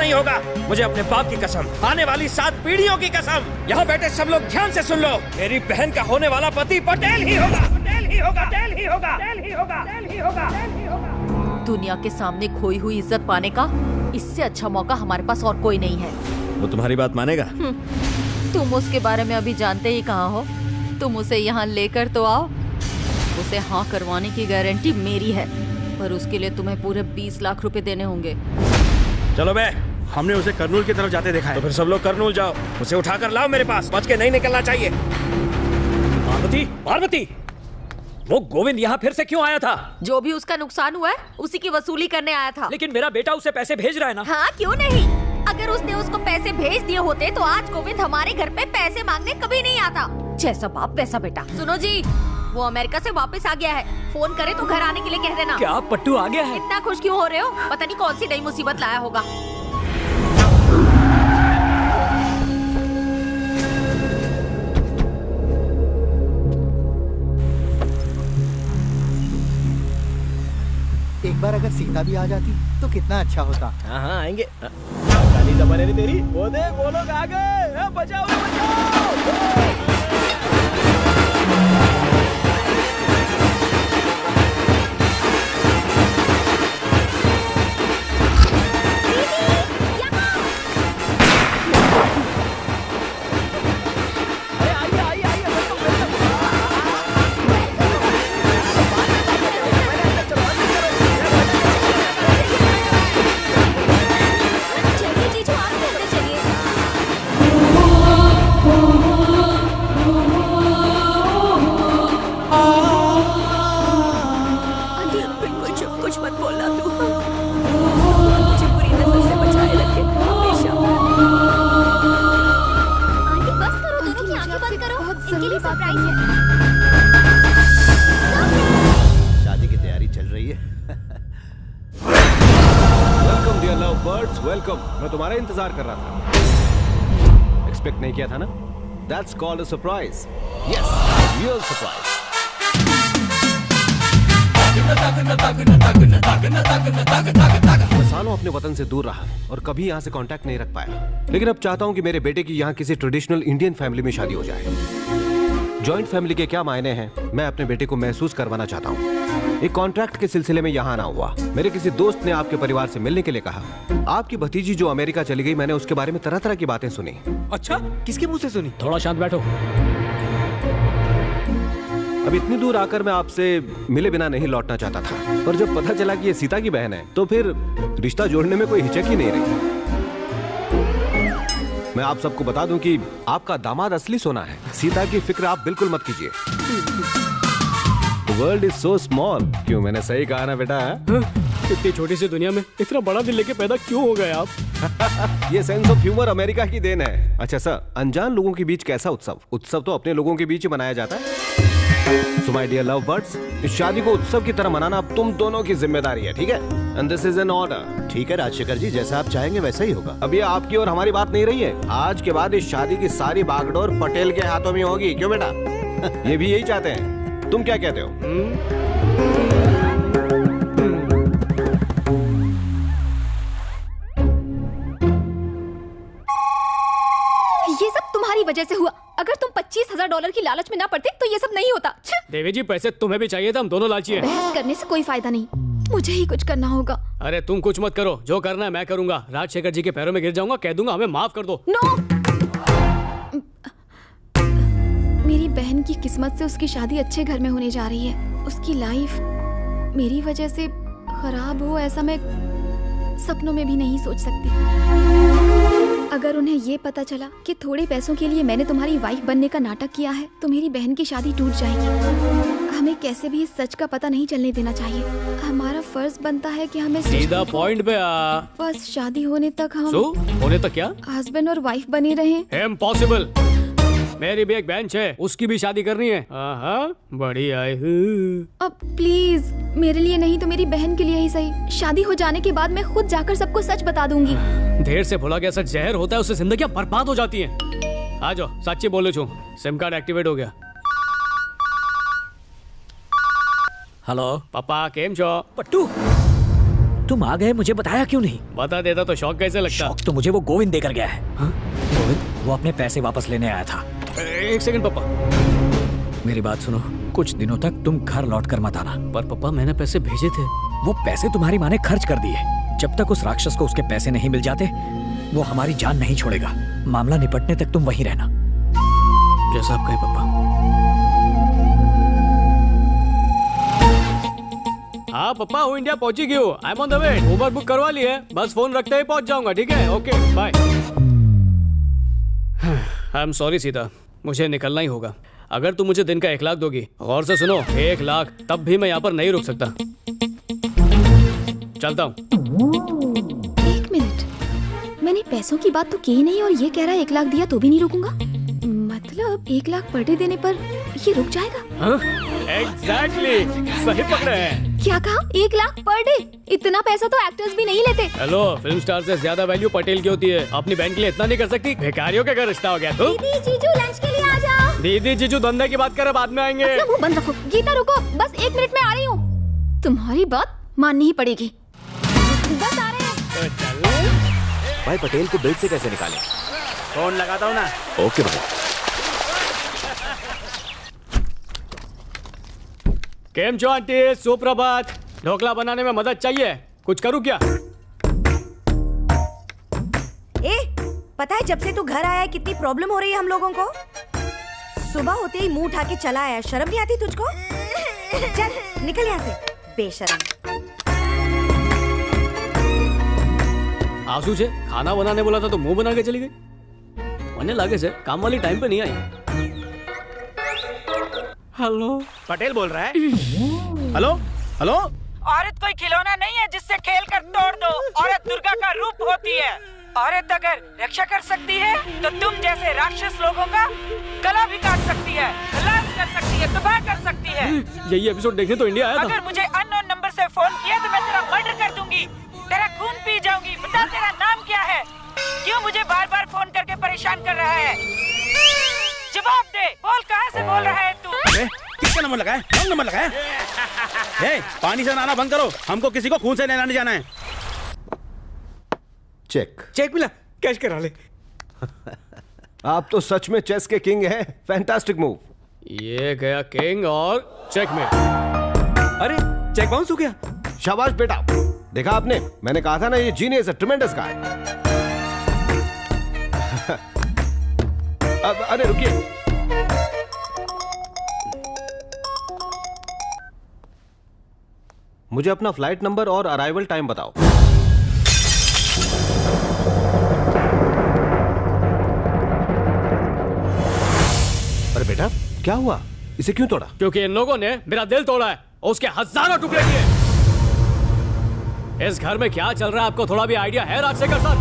नहीं होगा। मुझे अपने बाप की कसम, आने वाली 7 पीढ़ियों की कसम। यहाँ बैठे सब लोग ध्यान से सुन लो, मेरी बहन का होने वाला पति पटेल ही होगा, पटेल ही होगा, पटेल ही होगा, पटेल ही होगा, पटेल ही होगा, पटेल ही होगा। दुनिया के सामने खोई हुई इज्जत पाने का इससे अच्छा मौका हमारे पास और कोई नहीं है। वो तुम्हारी बात मानेगा? तुम उसके बारे में अभी जानते ही कहाँ हो। तुम उसे यहाँ लेकर तो आओ, उसे हाँ करवाने की गारंटी मेरी है, पर उसके लिए तुम्हें पूरे 20 लाख रुपए देने होंगे। चलो बे, हमने उसे करनूल की तरफ जाते देखा है। तो फिर सब लोग करनूल जाओ, उसे उठाकर लाओ मेरे पास, बच के नहीं निकलना चाहिए। पार्वती, पार्वती, वो गोविंद यहाँ फिर से क्यों आया था? जो भी उसका नुकसान हुआ है उसी की वसूली करने आया था। लेकिन मेरा बेटा उसे पैसे भेज रहा है ना। हाँ, क्यों नहीं? अगर उसने उसको पैसे भेज दिए होते तो आज गोविंद हमारे घर पे पैसे मांगने कभी नहीं आता। जैसा बाप वैसा बेटा। सुनो जी, वो अमेरिका से वापस आ गया है, फोन करे तो घर आने के लिए कह देना। क्या पट्टू आ गया है? इतना खुश क्यों हो रहे हो? पता नहीं कौन सी नई मुसीबत लाया होगा। एक बार अगर सीता भी आ जाती तो कितना अच्छा होता। हाँ हाँ आएंगे। काली जबान है तेरी। वो देख वो लोग आ गए। बचाओ बचाओ। शादी की तैयारी चल रही है। Welcome dear love birds, welcome. मैं तुम्हारा इंतजार कर रहा था। एक्सपेक्ट नहीं किया था ना? That's called a surprise. Yes, real surprise. मैं सालों अपने वतन से दूर रहा और कभी यहाँ से कांटेक्ट नहीं रख पाया, लेकिन अब चाहता हूँ कि मेरे बेटे की यहाँ किसी ट्रेडिशनल इंडियन फैमिली में शादी हो जाए। जॉइंट फैमिली के क्या मायने हैं, मैं अपने बेटे को महसूस करवाना चाहता हूँ। एक कॉन्ट्रैक्ट के सिलसिले में यहाँ आना हुआ। मेरे किसी दोस्त ने आपके परिवार से मिलने के लिए कहा। आपकी भतीजी जो अमेरिका चली गई, मैंने उसके बारे में तरह तरह की बातें सुनी। अच्छा, किसके मुंह से सुनी? थोड़ा शांत बैठो। अब इतनी दूर आकर मैं आपसे मिले बिना नहीं लौटना चाहता था, पर जब पता चला कि ये सीता की बहन है तो फिर रिश्ता जोड़ने में कोई हिचक ही नहीं रही। मैं आप सबको बता दूं कि आपका दामाद असली सोना है। सीता की फिक्र आप बिल्कुल मत कीजिए। The world is so small। क्यों, मैंने सही कहा ना बेटा? इतनी छोटी सी दुनिया में इतना बड़ा दिल लेके पैदा क्यों हो गए आप? ये सेंस ऑफ ह्यूमर अमेरिका की देन है। अच्छा सर, अनजान लोगों के बीच कैसा उत्सव? उत्सव तो अपने लोगों के बीच ही मनाया जाता है। So my dear love birds, इस शादी को उत्सव की तरह मनाना अब तुम दोनों की जिम्मेदारी है, ठीक है? And this is an order। ठीक है राजशेखर जी, जैसा आप चाहेंगे वैसा ही होगा। अब ये आपकी और हमारी बात नहीं रही है। आज के बाद इस शादी की सारी बागडोर पटेल के हाथों में होगी। क्यों बेटा? ये भी यही चाहते हैं। तुम क्या कहते हो? ये सब तुम्हारी वजह से हुआ। अगर तुम $25,000 की लालच में ना पड़ते तो ये सब नहीं होता। देवी जी, पैसे तुम्हें भी चाहिए था, हम दोनों लालची हैं। बहस करने से कोई फायदा नहीं, मुझे ही कुछ करना होगा। अरे तुम कुछ मत करो, जो करना है मैं करूंगा। राजशेखर जी के पैरों में गिर जाऊंगा, कह दूंगा हमें माफ कर दो। नो, मेरी बहन की किस्मत से उसकी शादी अच्छे घर में होने जा रही है। उसकी लाइफ मेरी वजह से खराब हो, ऐसा मैं सपनों में भी नहीं सोच सकती। अगर उन्हें ये पता चला कि थोड़े पैसों के लिए मैंने तुम्हारी वाइफ बनने का नाटक किया है तो मेरी बहन की शादी टूट जाएगी। हमें कैसे भी इस सच का पता नहीं चलने देना चाहिए। हमारा फर्ज बनता है कि हमें सीधा पॉइंट पे आ। बस शादी होने तक हम होने तक क्या? हस्बैंड और वाइफ बने रहें। इम्पॉसिबल। मेरी भी एक बहन है, उसकी भी शादी करनी है। बढ़िया है। अब प्लीज, मेरे लिए नहीं तो मेरी बहन के लिए ही सही, शादी हो जाने के बाद मैं खुद जाकर सबको सच बता दूंगी। देर से भुला गया सच जहर होता है, उससे जिंदगियां बर्बाद हो जाती हैं। आ जाओ, सच्ची बोलो छू, सिम कार्ड एक्टिवेट हो गया। हेलो पापा, केम छो? पट्टू, तुम आ गए, मुझे बताया क्यों नहीं? बता देता तो शौक कैसे लगता। शौक तो मुझे वो गोविंद देकर गया है। गोविंद वो अपने पैसे वापस लेने आया था। एक सेकंड पापा, मेरी बात सुनो, कुछ दिनों तक तुम घर लौट कर मत आना। पर पापा मैंने पैसे भेजे थे। वो पैसे तुम्हारी माँ ने खर्च कर दिए। जब तक उस राक्षस को उसके पैसे नहीं मिल जाते वो हमारी जान नहीं छोड़ेगा। मामला निपटने तक तुम वहीं रहना। जैसा आप कहे पापा। हाँ पापा, हूँ इंडिया पहुंची गई हूँ। I am on the way. Uber book करवा ली है, बस फोन रखते ही पहुंच जाऊंगा। ठीक है, okay bye. I am sorry Sita, मुझे निकलना ही होगा। अगर तुम मुझे दिन का 1 लाख दोगी, गौर से सुनो, 1 लाख, तब भी मैं यहाँ पर नहीं रुक सकता। चलता हूँ। 1 मिनट, मैंने पैसों की बात तो की ही नहीं और ये कह रहा है 1 लाख दिया तो भी नहीं रुकूंगा। मतलब 1 लाख पर डे देने पर ये रुक जाएगा? एग्जैक्टली, सही पकड़े हैं। क्या कहा? 1 लाख पर डे? इतना पैसा तो एक्टर्स भी नहीं लेते। हेलो, फिल्म स्टार से ज्यादा वैल्यू पटेल की होती है। अपनी बहन के लिए इतना नहीं कर सकती? भिखारियों के घर रिश्ता हो गया। तो दीदी जीजू लंच के लिए आ जाओ। दीदी जीजू धंधे की बात कर, बाद में आएंगे। अपना मुंह बंद रखो। गीता रुको, बस 1 मिनट में आ रही हूँ। तुम्हारी बात माननी ही पड़ेगी। बस आ रहे हैं। तो चल। भाई पटेल को बिल से कैसे निकालें? फोन लगाता हूँ ना। ओके भाई। केम छो आंटी, सुप्रभात। ढोकला बनाने में मदद चाहिए? कुछ करूँ क्या? ए, पता है जब से तू घर आया है कितनी प्रॉब्लम हो रही है हम लोगों को। सुबह होते ही मुंह उठा के चला आया, शर्म नहीं आती तुझको? चल निकल यहाँ से, बेशर्म। आंसू से खाना बनाने बोला था तो मुंह बना के चली गई। मने लागे से काम वाली टाइम पे नहीं आई। हेलो, पटेल बोल रहा है। Hello hello. औरत कोई खिलौना नहीं है जिससे खेल कर तोड़ दो। औरत दुर्गा का रूप होती है। औरत अगर रक्षा कर सकती है तो तुम जैसे राक्षस लोगों का गला भी काट सकती है, हलाल कर सकती है, तबाह कर सकती है। यही एपिसोड देखने तो इंडिया आया था। अगर मुझे अननोन नंबर से फोन किया तो मैं तेरा मर्डर कर दूंगी, तेरा खून पी जाऊंगी। बता तेरा नाम क्या है? क्यों मुझे बार बार फोन करके परेशान कर रहा है? जवाब दे, बोल कहाँ से बोल रहा है तू? किसका नंबर लगाया? कौन नंबर लगाया? ए, पानी से नहाना बंद करो, हमको किसी को खून से नहलाने जाना है। चेक। चेक मिला, कैश करा ले। आप तो सच में चेस के किंग हैं। Fantastic move. ये गया किंग और चेक में। अरे चेक बाउंस हो गया। शाबाश बेटा, देखा आपने, मैंने कहा था ना ये जीनियस है, ट्रेमेंडस गाय। अब अरे रुकिए, मुझे अपना फ्लाइट नंबर और अराइवल टाइम बताओ। अरे बेटा क्या हुआ, इसे क्यों तोड़ा? क्योंकि इन लोगों ने मेरा दिल तोड़ा है और उसके हजारों टुकड़े किए। इस घर में क्या चल रहा है आपको थोड़ा भी आइडिया है राजशेखर सर?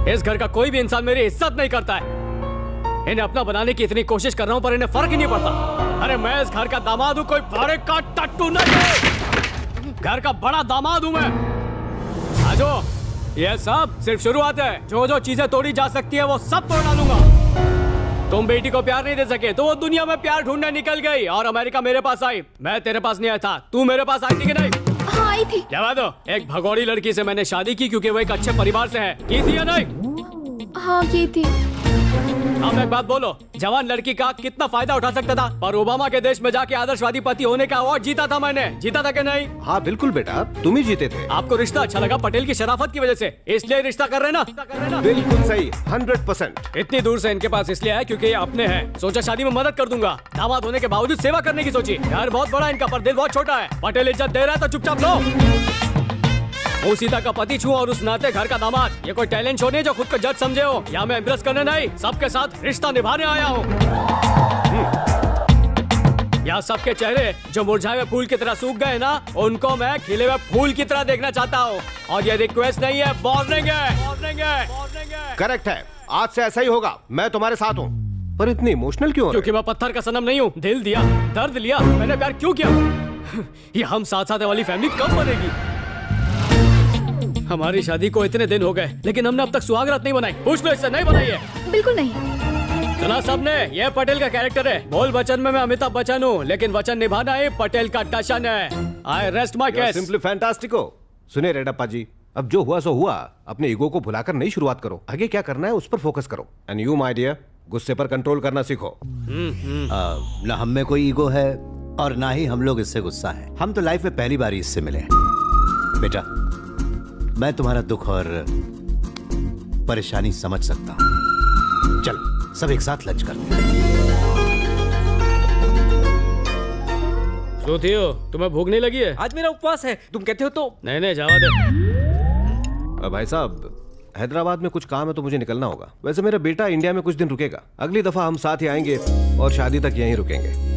इस घर का कोई भी इंसान मेरी इज्जत नहीं करता है। इन्हें अपना बनाने की इतनी कोशिश कर रहा हूं पर इन्हें फर्क ही नहीं पड़ता। अरे मैं इस घर का दामाद हूं, कोई भाड़े का टट्टू नहीं। घर का बड़ा दामाद हूं मैं। आजो, ये सब सिर्फ शुरुआत है। जो जो चीजें तोड़ी जा सकती है वो सब तोड़ डालूंगा। तुम बेटी को प्यार नहीं दे सके तो वो दुनिया में प्यार ढूंढने निकल गई और अमेरिका मेरे पास आई। मैं तेरे पास नहीं आया था, तू मेरे पास आई थी कि नहीं? हाँ आई थी। जवाब दो। एक भगोड़ी लड़की से मैंने शादी की क्योंकि वो एक अच्छे परिवार से है। की थी या नहीं? हाँ की थी। अब एक बात बोलो, जवान लड़की का कितना फायदा उठा सकता था? पर ओबामा के देश में जाके आदर्शवादी पति होने का अवार्ड जीता था मैंने। जीता था कि नहीं? हाँ बिल्कुल बेटा, तुम ही जीते थे। आपको रिश्ता अच्छा लगा पटेल की शराफत की वजह से, इसलिए रिश्ता कर रहे ना? बिल्कुल सही, 100%। इतनी दूर से इनके पास इसलिए आया क्योंकि ये अपने हैं। सोचा शादी में मदद कर दूंगा। दामाद होने के बावजूद सेवा करने की सोची। घर बहुत बड़ा इनका पर दिल बहुत छोटा है। पटेल इज्जत दे रहा है तो चुपचाप लो। वो सीता का पति छू और उस नाते घर का दामाद। ये कोई टैलेंट शो नहीं जो खुद को जज समझे हो। यहाँ मैं इम्प्रेस करने नहीं, सबके साथ रिश्ता निभाने आया हूँ। यहाँ सबके चेहरे जो मुरझाए हुए फूल की तरह सूख गए ना, उनको मैं खिले हुए फूल की तरह देखना चाहता हूँ। और ये रिक्वेस्ट नहीं है, वार्निंग है। करेक्ट है, आज से ऐसा ही होगा। मैं तुम्हारे साथ हूँ। पर इतनी इमोशनल क्यों हो रहे? क्योंकि मैं पत्थर का सनम नहीं हूँ। दिल दिया, दर्द लिया, मैंने प्यार क्यों किया? ये हम साथ साथ वाली फैमिली कब बनेगी? हमारी शादी को इतने दिन हो गए लेकिन हमने अब तक सुहागरात नहीं बनाई। पूछ लो इससे, नहीं बनाई है? बिल्कुल नहीं। सुना सबने, ये पटेल का कैरेक्टर है। बोल बचन में मैं अमिताभ बच्चन हूँ लेकिन वचन निभाना ही पटेल का टशन है। I rest my case. Simply fantastico. सुनिए रेड्डप्पा जी, अब जो हुआ सो हुआ। अपने ईगो को भुलाकर नई शुरुआत करो। आगे क्या करना है उस पर फोकस करो। एंड यू माय डियर, गुस्से पर कंट्रोल करना सीखो। ना हम में कोई ईगो है और ना ही हम लोग इससे गुस्सा है। हम तो लाइफ में पहली बार ही इससे मिले हैं। बेटा, मैं तुम्हारा दुख और परेशानी समझ सकता हूं। चल सब एक साथ लंच करते हैं। तो थियो, तुम्हें भूख नहीं लगी है? आज मेरा उपवास है, तुम कहते हो तो। नहीं जावा दे। भाई साहब, हैदराबाद में कुछ काम है तो मुझे निकलना होगा। वैसे मेरा बेटा इंडिया में कुछ दिन रुकेगा। अगली दफा हम साथ ही आएंगे और शादी तक यहीं रुकेंगे।